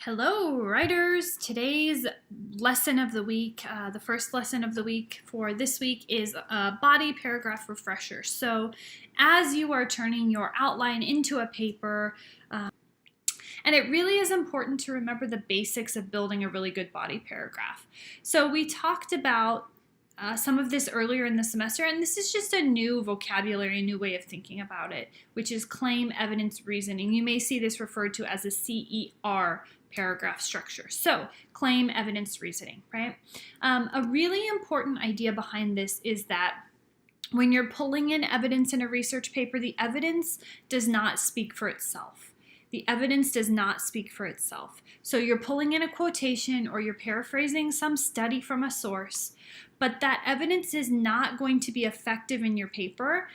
Hello, writers! Today's lesson of the week, the first lesson of the week for this week is a body paragraph refresher. So as you are turning your outline into a paper, and it really is important to remember the basics of building a really good body paragraph. So we talked about some of this earlier in the semester, and this is just a new vocabulary, a new way of thinking about it, which is claim, evidence, reasoning. You may see this referred to as a CER paragraph structure. So claim, evidence, reasoning, right? A really important idea behind this is that when you're pulling in evidence in a research paper, the evidence does not speak for itself. The evidence does not speak for itself. So you're pulling in a quotation or you're paraphrasing some study from a source, but that evidence is not going to be effective in your paper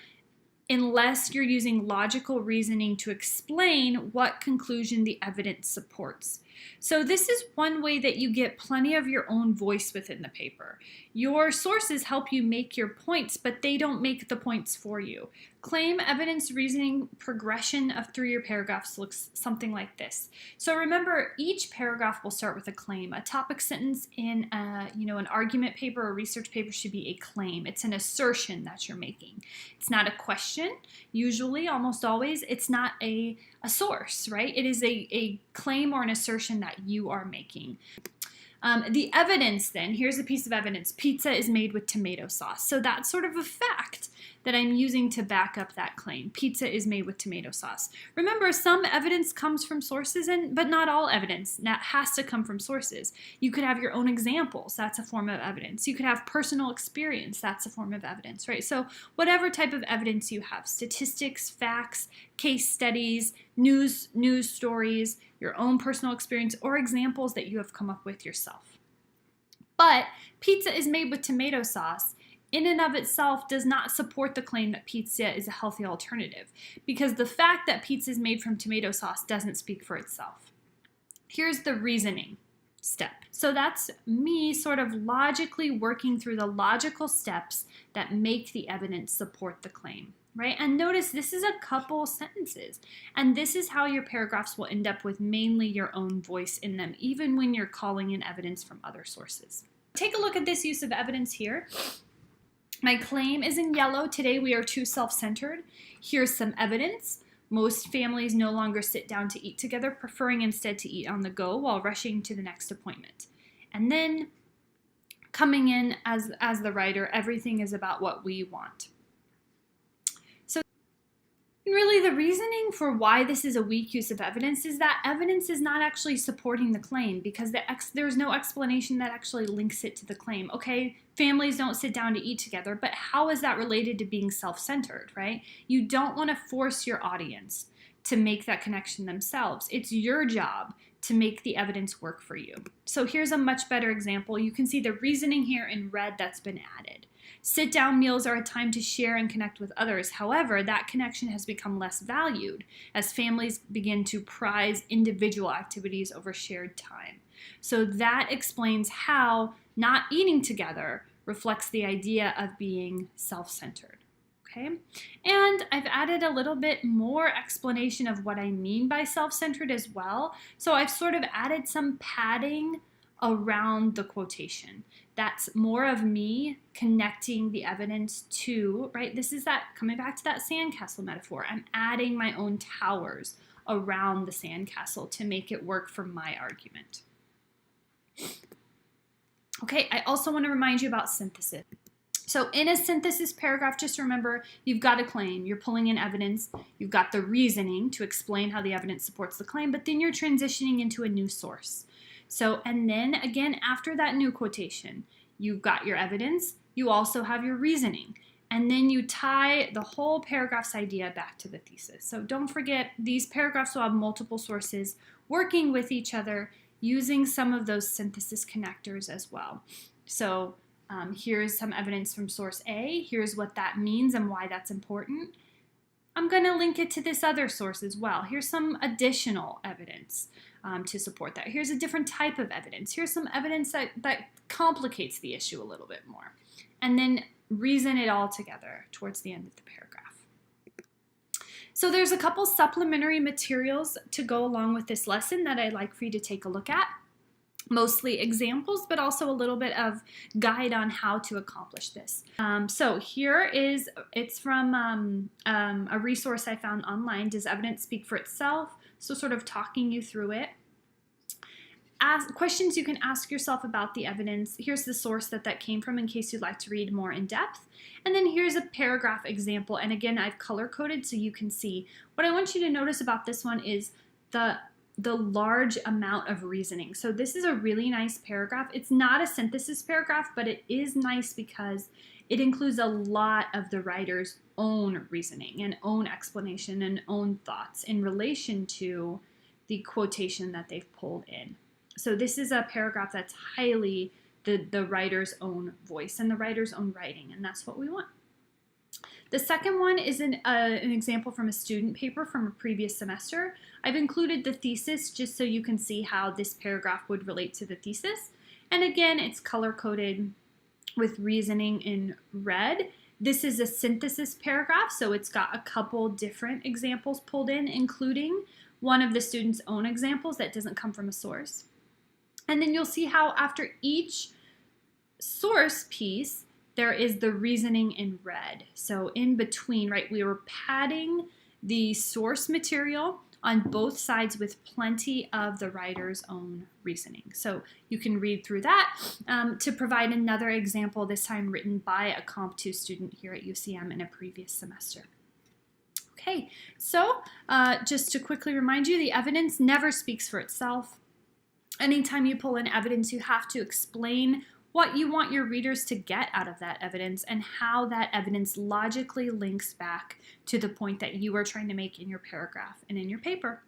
unless you're using logical reasoning to explain what conclusion the evidence supports. So this is one way that you get plenty of your own voice within the paper. Your sources help you make your points, but they don't make the points for you. Claim, evidence, reasoning progression through your paragraphs looks something like this. So remember, each paragraph will start with a claim. A topic sentence in an argument paper or research paper should be a claim. It's an assertion that you're making. It's not a question. Usually, almost always, it's not a source, right? It is a claim or an assertion that you are making. The evidence then, here's a piece of evidence. Pizza is made with tomato sauce. So that's sort of a fact that I'm using to back up that claim. Pizza is made with tomato sauce. Remember, some evidence comes from sources, but not all evidence that has to come from sources. You could have your own examples. That's a form of evidence. You could have personal experience. That's a form of evidence, right? So whatever type of evidence you have, statistics, facts, case studies, news stories, your own personal experience, or examples that you have come up with yourself. But pizza is made with tomato sauce in and of itself does not support the claim that pizza is a healthy alternative, because the fact that pizza is made from tomato sauce doesn't speak for itself. Here's the reasoning step. So that's me sort of logically working through the logical steps that make the evidence support the claim. Right? And notice this is a couple sentences, and this is how your paragraphs will end up with mainly your own voice in them, even when you're calling in evidence from other sources. Take a look at this use of evidence here. My claim is in yellow. Today we are too self-centered. Here's some evidence. Most families no longer sit down to eat together, preferring instead to eat on the go while rushing to the next appointment. And then coming in as the writer, everything is about what we want. Really, the reasoning for why this is a weak use of evidence is that evidence is not actually supporting the claim, because there's no explanation that actually links it to the claim. Okay, families don't sit down to eat together, but how is that related to being self-centered, right? You don't want to force your audience to make that connection themselves. It's your job to make the evidence work for you. So here's a much better example. You can see the reasoning here in red that's been added. Sit-down meals are a time to share and connect with others. However, that connection has become less valued as families begin to prize individual activities over shared time. So that explains how not eating together reflects the idea of being self-centered. Okay, and I've added a little bit more explanation of what I mean by self-centered as well. So I've sort of added some padding around the quotation. That's more of me connecting the evidence to, right? This is that, coming back to that sandcastle metaphor. I'm adding my own towers around the sandcastle to make it work for my argument. Okay, I also want to remind you about synthesis. So in a synthesis paragraph, just remember, you've got a claim, you're pulling in evidence, you've got the reasoning to explain how the evidence supports the claim, but then you're transitioning into a new source. So, and then again, after that new quotation, you've got your evidence, you also have your reasoning, and then you tie the whole paragraph's idea back to the thesis. So don't forget, these paragraphs will have multiple sources working with each other, using some of those synthesis connectors as well. So here's some evidence from source A, here's what that means and why that's important. I'm going to link it to this other source as well. Here's some additional evidence to support that. Here's a different type of evidence. Here's some evidence that complicates the issue a little bit more. And then reason it all together towards the end of the paragraph. So there's a couple supplementary materials to go along with this lesson that I'd like for you to take a look at. Mostly examples, but also a little bit of guide on how to accomplish this. So here it's from a resource I found online, Does Evidence Speak for Itself? So sort of talking you through it. Questions you can ask yourself about the evidence. Here's the source that came from in case you'd like to read more in depth. And then here's a paragraph example. And again, I've color coded so you can see. What I want you to notice about this one is the large amount of reasoning. So this is a really nice paragraph. It's not a synthesis paragraph, but it is nice because it includes a lot of the writer's own reasoning and own explanation and own thoughts in relation to the quotation that they've pulled in. So this is a paragraph that's highly the writer's own voice and the writer's own writing, and that's what we want. The second one is an example from a student paper from a previous semester. I've included the thesis just so you can see how this paragraph would relate to the thesis. And again, it's color-coded with reasoning in red. This is a synthesis paragraph, so it's got a couple different examples pulled in, including one of the student's own examples that doesn't come from a source. And then you'll see how after each source piece, there is the reasoning in red. So in between, right, we were padding the source material on both sides with plenty of the writer's own reasoning. So you can read through that to provide another example, this time written by a Comp 2 student here at UCM in a previous semester. Okay, so just to quickly remind you, the evidence never speaks for itself. Anytime you pull in evidence, you have to explain what you want your readers to get out of that evidence and how that evidence logically links back to the point that you are trying to make in your paragraph and in your paper.